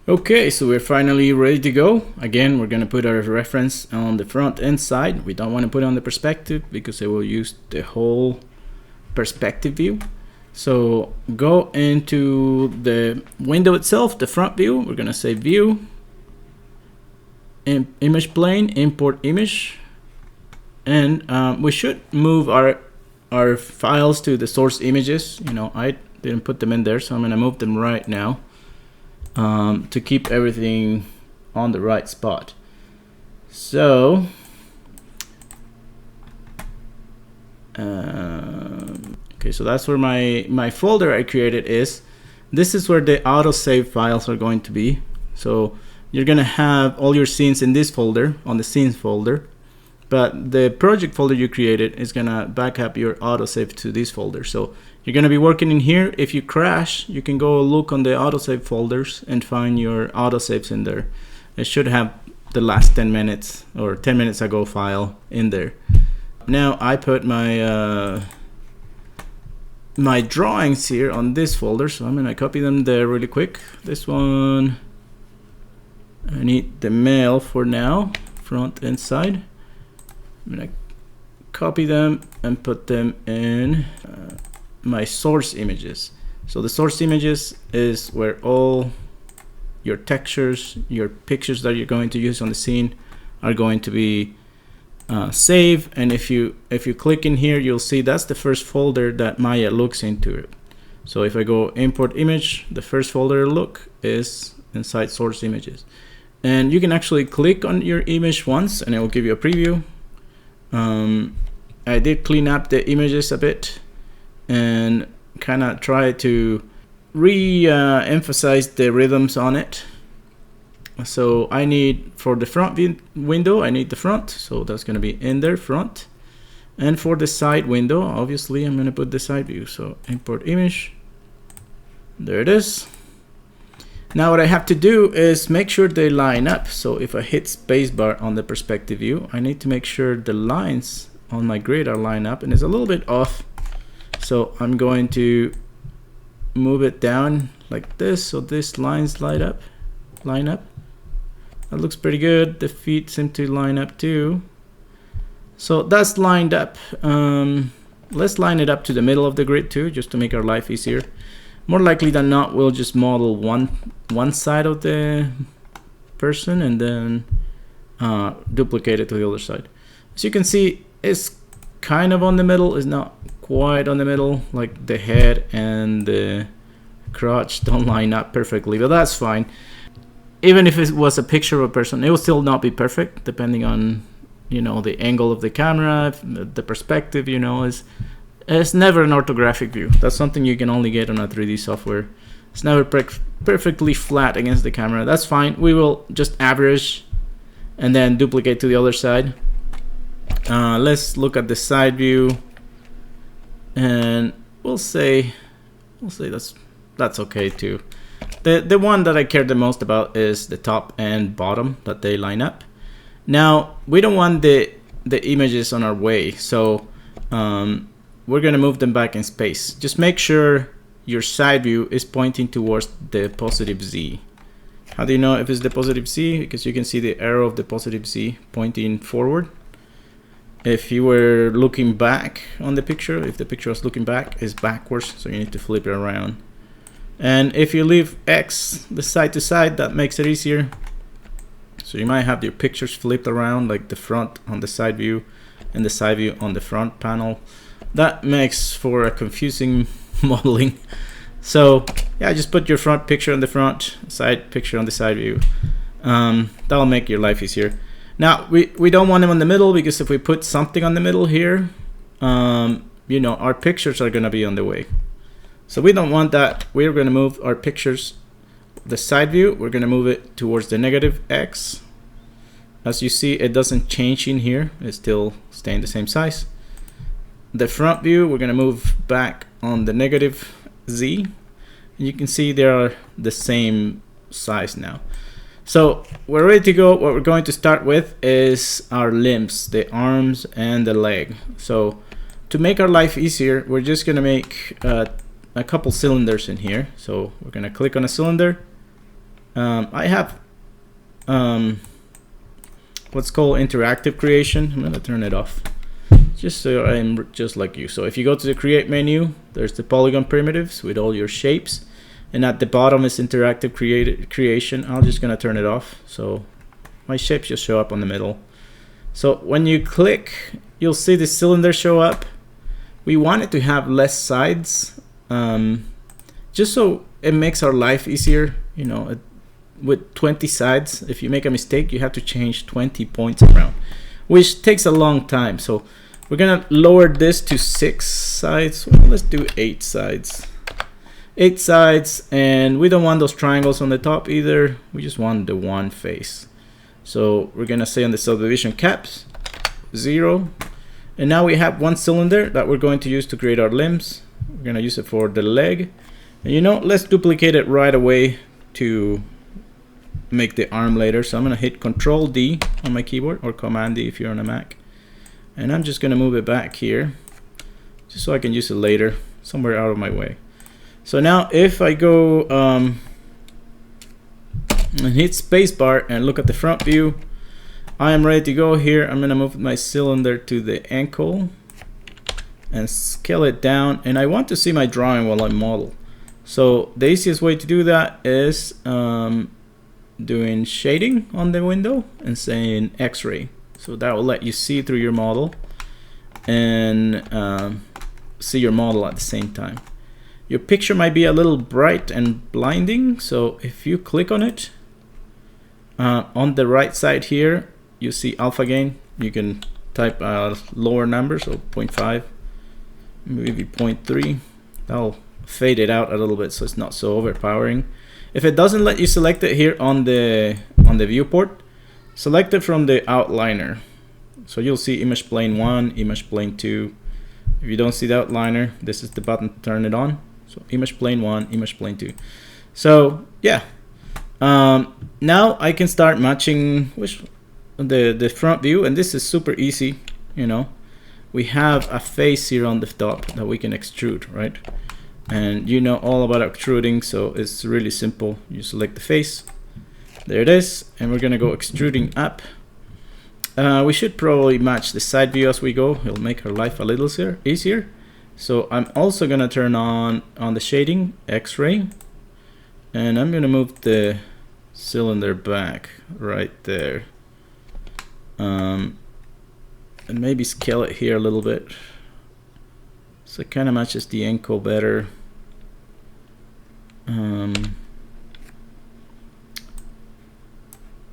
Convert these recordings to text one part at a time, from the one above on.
Okay, so we're finally ready to go. Again, we're gonna put our reference on the front and side. We don't want to put it on the perspective because it will use the whole perspective view. So go into the window itself, the front view. We're gonna say view, image plane, import image, and we should move our files to the source images. I didn't put them in there, so I'm gonna move them right now. To keep everything on the right spot. So okay, so that's where my folder I created is. This is where the autosave files are going to be. So you're gonna have all your scenes in this folder, on the scenes folder, but the project folder you created is gonna back up your autosave to this folder. So you're gonna be working in here. If you crash, you can go look on the autosave folders and find your autosaves in there. It should have the last 10 minutes or 10 minutes ago file in there. Now I put my my drawings here on this folder, so I'm gonna copy them there really quick. This one, I need the mail for now, front and side. I'm gonna copy them and put them in my source images. So the source images is where all your textures, your pictures that you're going to use on the scene are going to be saved. And if you click in here, you'll see that's the first folder that Maya looks into it. So if I go import image, the first folder look is inside source images. And you can actually click on your image once and it will give you a preview. I did clean up the images a bit and kind of try to re-emphasize the rhythms on it. So I need, for the front window, I need the front, so that's going to be in there, front. And for the side window, obviously I'm going to put the side view. So import image, there it is. Now what I have to do is make sure they line up. So if I hit spacebar on the perspective view, I need to make sure the lines on my grid are lined up, and it's a little bit off. So I'm going to move it down like this, so this lines line up. That looks pretty good. The feet seem to line up too. So that's lined up. Let's line it up to the middle of the grid too, just to make our life easier. More likely than not, we'll just model one side of the person and then duplicate it to the other side. As you can see, it's kind of on the middle. It's not quite on the middle, like the head and the crotch don't line up perfectly, but that's fine. Even if it was a picture of a person, it will still not be perfect, depending on the angle of the camera, the perspective. It's never an orthographic view. That's something you can only get on a 3D software. It's never perfectly flat against the camera. That's fine. We will just average and then duplicate to the other side. Let's look at the side view, and we'll say that's okay too. The one that I care the most about is the top and bottom, that they line up. Now we don't want the images on our way, so we're gonna move them back in space. Just make sure your side view is pointing towards the positive Z. How do you know if it's the positive Z? Because you can see the arrow of the positive Z pointing forward. If you were looking back on the picture, if the picture was looking back, it's backwards, so you need to flip it around. And if you leave X the side to side, that makes it easier. So you might have your pictures flipped around, like the front on the side view and the side view on the front panel. That makes for a confusing modeling. So yeah, just put your front picture on the front, side picture on the side view. That'll make your life easier. Now we don't want them on the middle, because if we put something on the middle here, our pictures are gonna be on the way. So we don't want that. We're gonna move our pictures, the side view, we're gonna move it towards the negative X. As you see, it doesn't change in here. It's still staying the same size. The front view, we're gonna move back on the negative Z. You can see they are the same size now. So we're ready to go. What we're going to start with is our limbs, the arms and the leg. So to make our life easier, we're just gonna make a couple cylinders in here. So we're gonna click on a cylinder, I have what's called interactive creation. I'm gonna turn it off just so I'm just like you. So if you go to the create menu, there's the polygon primitives with all your shapes, and at the bottom is interactive creation. I'm just gonna turn it off so my shapes just show up on the middle. So when you click, you'll see the cylinder show up. We want it to have less sides, just so it makes our life easier. You know, with 20 sides, if you make a mistake, you have to change 20 points around, which takes a long time. So we're gonna lower this to 6 sides. Well, let's do 8 sides. 8 sides, and we don't want those triangles on the top either. We just want the one face. So we're gonna say on the subdivision caps 0, and now we have one cylinder that we're going to use to create our limbs. We're gonna use it for the leg, and you know, let's duplicate it right away to make the arm later. So I'm gonna hit Control D on my keyboard, or Command D if you're on a Mac, and I'm just gonna move it back here just so I can use it later, somewhere out of my way. So now if I go and hit spacebar and look at the front view, I am ready to go here. I'm gonna move my cylinder to the ankle and scale it down, and I want to see my drawing while I model. So the easiest way to do that is doing shading on the window and saying X-ray. So that will let you see through your model and see your model at the same time. Your picture might be a little bright and blinding, so if you click on it, on the right side here, you see alpha gain. You can type a lower number, so 0.5, maybe 0.3. That'll fade it out a little bit so it's not so overpowering. If it doesn't let you select it here on the viewport, select it from the outliner. So you'll see image plane 1, image plane 2. If you don't see the outliner, this is the button to turn it on. So image plane 1, image plane 2. So yeah, now I can start matching the front view, and this is super easy. You know, we have a face here on the top that we can extrude, right? And you know all about extruding, so it's really simple. You select the face, there it is, and we're gonna go extruding up. We should probably match the side view as we go. It'll make our life a little easier. So I'm also gonna turn on the shading, X-ray, and I'm gonna move the cylinder back right there, and maybe scale it here a little bit so it kind of matches the ankle better. Let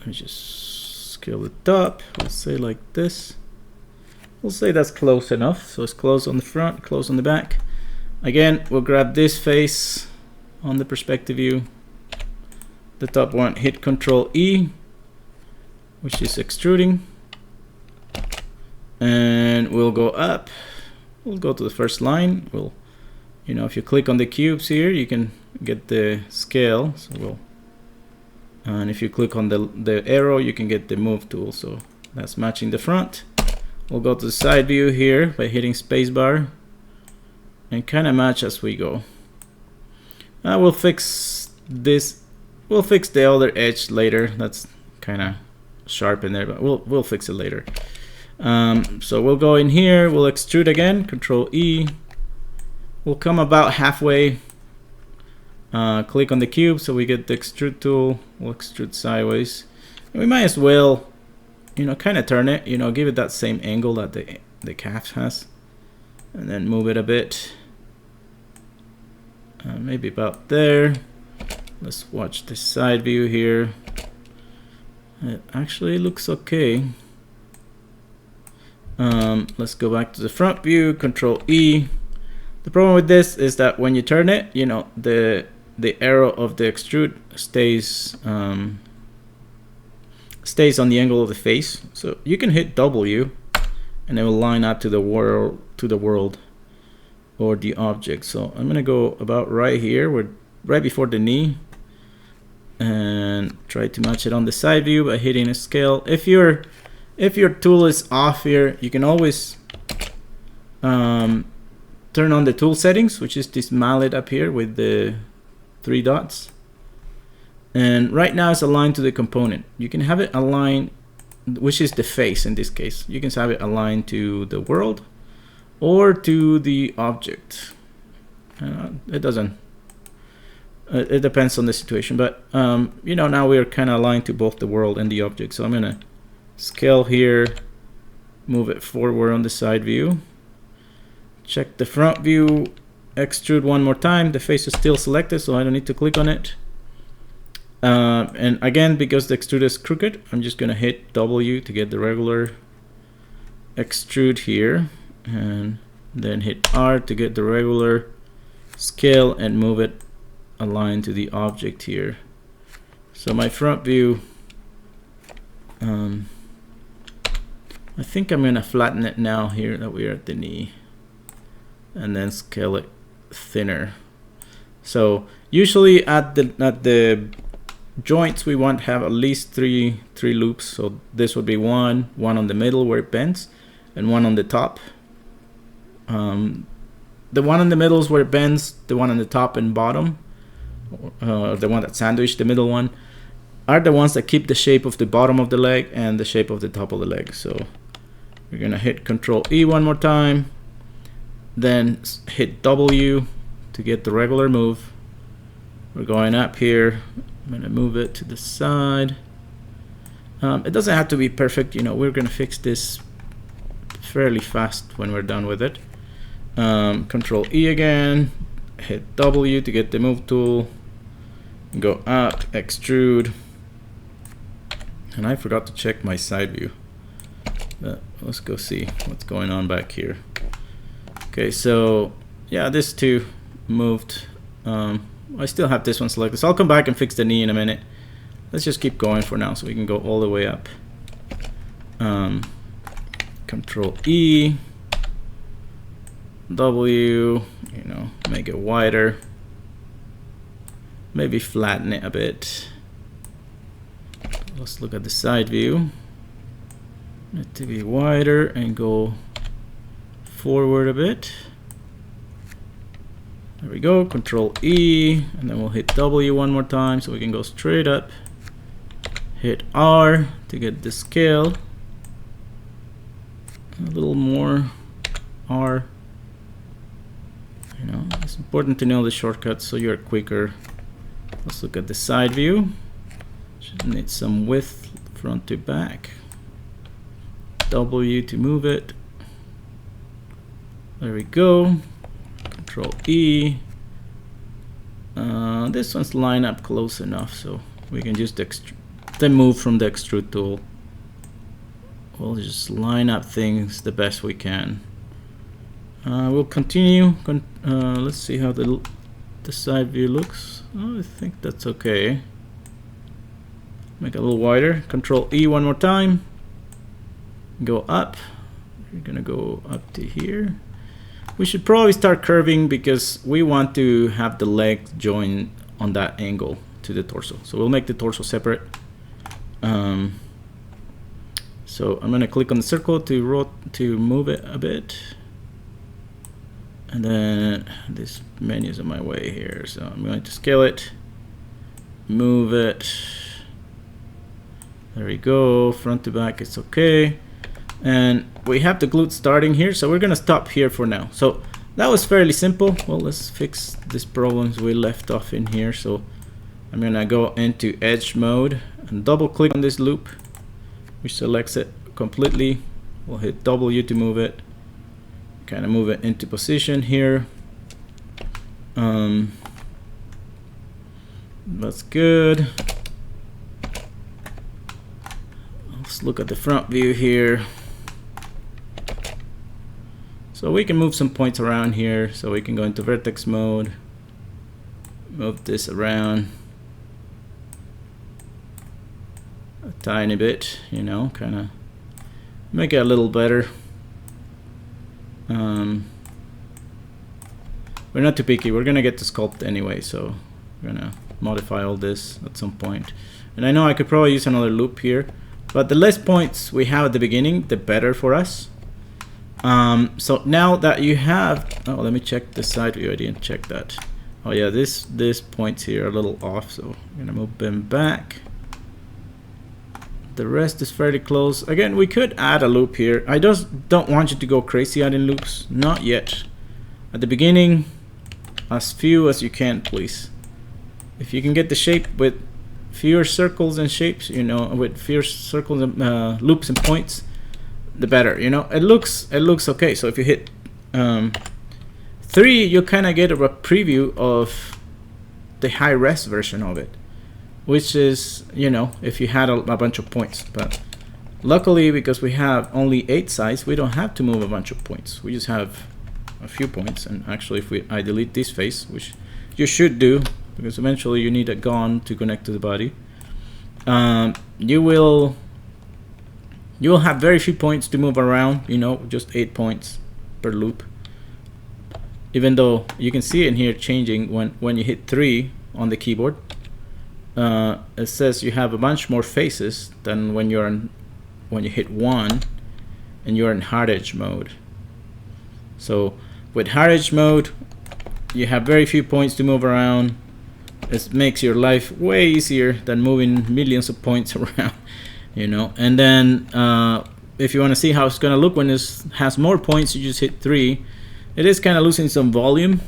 me just scale it up. We'll say like this. We'll say that's close enough. So it's close on the front, close on the back. Again, we'll grab this face on the perspective view. The top one, hit Control E, which is extruding. And we'll go up. We'll go to the first line. We'll, you know, if you click on the cubes here, you can get the scale. So we'll, and if you click on the arrow, you can get the move tool. So that's matching the front. We'll go to the side view here by hitting spacebar and kind of match as we go. We'll fix this. We'll fix the other edge later. That's kind of sharp in there, but we'll fix it later. So we'll go in here. We'll extrude again. Control E. We'll come about halfway. Click on the cube so we get the extrude tool. We'll extrude sideways. And we might as well, you know, kind of turn it, you know, give it that same angle that the calf has, and then move it a bit, maybe about there. Let's watch the side view here. It actually looks okay. Let's go back to the front view, Control E. The problem with this is that when you turn it, you know, the arrow of the extrude stays on the angle of the face. So you can hit W and it will line up to the world or the object. So I'm gonna go about right here, right before the knee, and try to match it on the side view by hitting a scale. If your tool is off here, you can always turn on the tool settings, which is this mallet up here with the 3 dots, And right now it's aligned to the component. You can have it aligned, which is the face in this case. You can have it aligned to the world or to the object. It doesn't. It depends on the situation, but you know, now we're kind of aligned to both the world and the object. So I'm gonna scale here, move it forward on the side view, check the front view, extrude one more time. The face is still selected, so I don't need to click on it. And again, because the extrude is crooked, I'm just gonna hit W to get the regular extrude here, and then hit R to get the regular scale and move it aligned to the object here. So my front view, I think I'm gonna flatten it now here that we're at the knee, and then scale it thinner. So usually at the joints we want to have at least three loops. So this would be one on the middle where it bends, and one on the top. The one in the middle is where it bends. The one on the top and bottom, the one that sandwiched the middle one, are the ones that keep the shape of the bottom of the leg and the shape of the top of the leg. So we're gonna hit Control E one more time, then hit W to get the regular move. We're going up here. I'm gonna move it to the side. It doesn't have to be perfect, you know, we're gonna fix this fairly fast when we're done with it. Control E again, hit W to get the move tool, go up, extrude, and I forgot to check my side view, but let's go see what's going on back here. Okay, so yeah, this two moved. I still have this one selected, so I'll come back and fix the knee in a minute. Let's just keep going for now so we can go all the way up. Control E, W, you know, make it wider, maybe flatten it a bit. Let's look at the side view. Need to be wider and go forward a bit. There we go. Control E, and then we'll hit W one more time so we can go straight up. Hit R to get the scale. A little more R. You know, it's important to know the shortcuts so you're quicker. Let's look at the side view. Should need some width front to back. W to move it. There we go. Control E. This one's line up close enough, so we can just then move from the extrude tool. We'll just line up things the best we can. We'll continue. Let's see how the side view looks. Oh, I think that's okay. Make it a little wider. Control E one more time. Go up. You're gonna go up to here. We should probably start curving because we want to have the leg join on that angle to the torso. So we'll make the torso separate. So I'm gonna click on the circle to move it a bit. And then this menu is in my way here. So I'm going to scale it, move it. There we go, front to back, it's okay. And we have the glute starting here, so we're gonna stop here for now. So that was fairly simple. Well, let's fix these problems we left off in here. So I'm gonna go into edge mode and double click on this loop, which selects it completely. We'll hit W to move it, kind of move it into position here. That's good. Let's look at the front view here. So we can move some points around here. So we can go into vertex mode, move this around a tiny bit, you know, kind of make it a little better. We're not too picky. We're gonna get the sculpt anyway, so we're gonna modify all this at some point. And I know I could probably use another loop here, but the less points we have at the beginning, the better for us. So now that you have, oh, let me check the side view. I didn't check that. Oh yeah, this points here are a little off, so I'm gonna move them back. The rest is fairly close. Again, we could add a loop here. I just don't want you to go crazy adding loops. Not yet. At the beginning, as few as you can, please. If you can get the shape with fewer circles and shapes, you know, with fewer circles and loops and points, the better. You know, it looks okay. So if you hit 3, you kind of get a preview of the high res version of it, which is, you know, if you had a bunch of points. But luckily, because we have only 8 sides, we don't have to move a bunch of points. We just have a few points. And actually, if I delete this face, which you should do, because eventually you need a gun to connect to the body, you will have very few points to move around, you know, just 8 points per loop. Even though you can see it in here changing when you hit 3 on the keyboard. It says you have a bunch more faces than when you hit 1 and you're in hard edge mode. So with hard edge mode, you have very few points to move around. It makes your life way easier than moving millions of points around, you know. And then if you want to see how it's going to look when it has more points, you just hit 3. It is kind of losing some volume.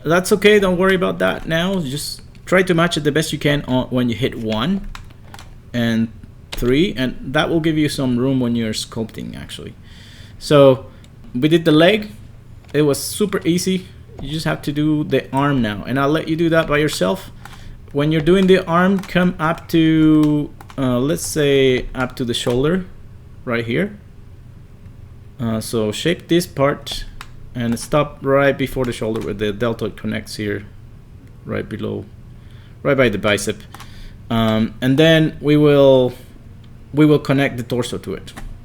That's okay, don't worry about that now. Just try to match it the best you can when you hit 1 and 3, and that will give you some room when you're sculpting, actually. So we did the leg. It was super easy. You just have to do the arm now, and I'll let you do that by yourself. When you're doing the arm, come up to let's say up to the shoulder right here. So shape this part and stop right before the shoulder where the deltoid connects here, right below, right by the bicep. And then we will connect the torso to it.